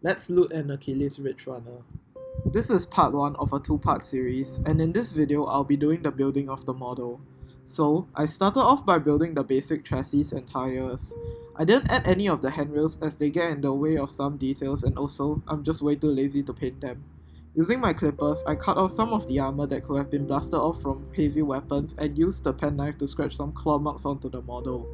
Let's look at Achilles Ridgerunner. This is part 1 of a 2-part series, and in this video I'll be doing the building of the model. So, I started off by building the basic chassis and tires. I didn't add any of the handrails as they get in the way of some details, and also, I'm just way too lazy to paint them. Using my clippers, I cut off some of the armor that could have been blasted off from heavy weapons and used the penknife to scratch some claw marks onto the model.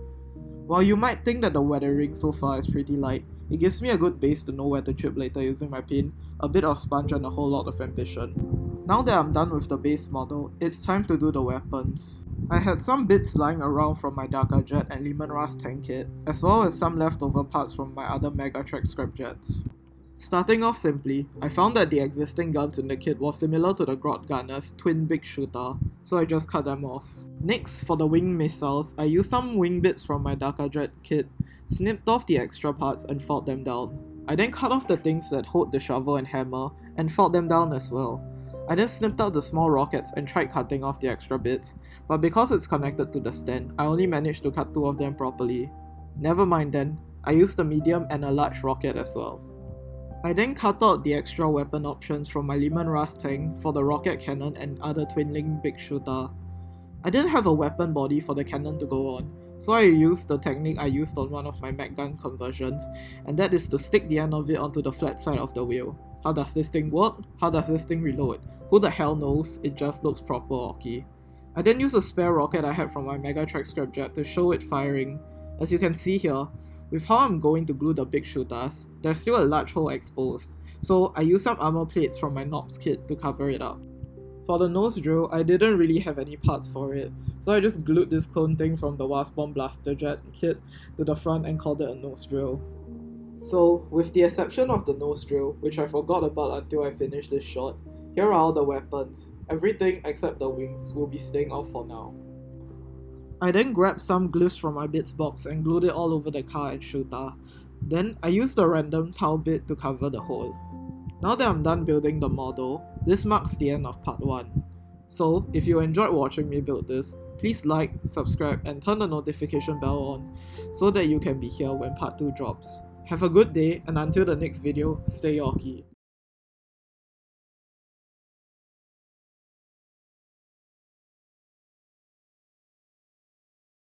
While you might think that the weathering so far is pretty light, it gives me a good base to know where to chip later using my paint, a bit of sponge and a whole lot of ambition. Now that I'm done with the base model, it's time to do the weapons. I had some bits lying around from my Dakar Jet and Lehman Russ tank kit, as well as some leftover parts from my other Megatrack scrap jets. Starting off simply, I found that the existing guns in the kit was similar to the Grot Gunner's twin big shooter, so I just cut them off. Next, for the wing missiles, I used some wing bits from my Dakar Jet kit, snipped off the extra parts and filed them down. I then cut off the things that hold the shovel and hammer, and filed them down as well. I then snipped out the small rockets and tried cutting off the extra bits, but because it's connected to the stand, I only managed to cut 2 of them properly. Never mind then, I used a medium and a large rocket as well. I then cut out the extra weapon options from my Lehman Russ tank for the rocket cannon and other twin-link big shooter. I didn't have a weapon body for the cannon to go on, so I used the technique I used on one of my mag gun conversions, and that is to stick the end of it onto the flat side of the wheel. How does this thing work? How does this thing reload? Who the hell knows? It just looks proper orky. I then used a spare rocket I had from my Megatrack scrapjet to show it firing. As you can see here, with how I'm going to glue the big shooters, there's still a large hole exposed, so I used some armor plates from my Knobs kit to cover it up. For the nose drill, I didn't really have any parts for it, so I just glued this cone thing from the Wasp Bomb Blaster Jet kit to the front and called it a nose drill. So, with the exception of the nose drill, which I forgot about until I finished this shot, here are all the weapons. Everything except the wings will be staying off for now. I then grabbed some glyphs from my bits box and glued it all over the car and shooter. Then I used a random tile bit to cover the hole. Now that I'm done building the model, this marks the end of part 1. So, if you enjoyed watching me build this, please like, subscribe and turn the notification bell on so that you can be here when part 2 drops. Have a good day, and until the next video, stay orky.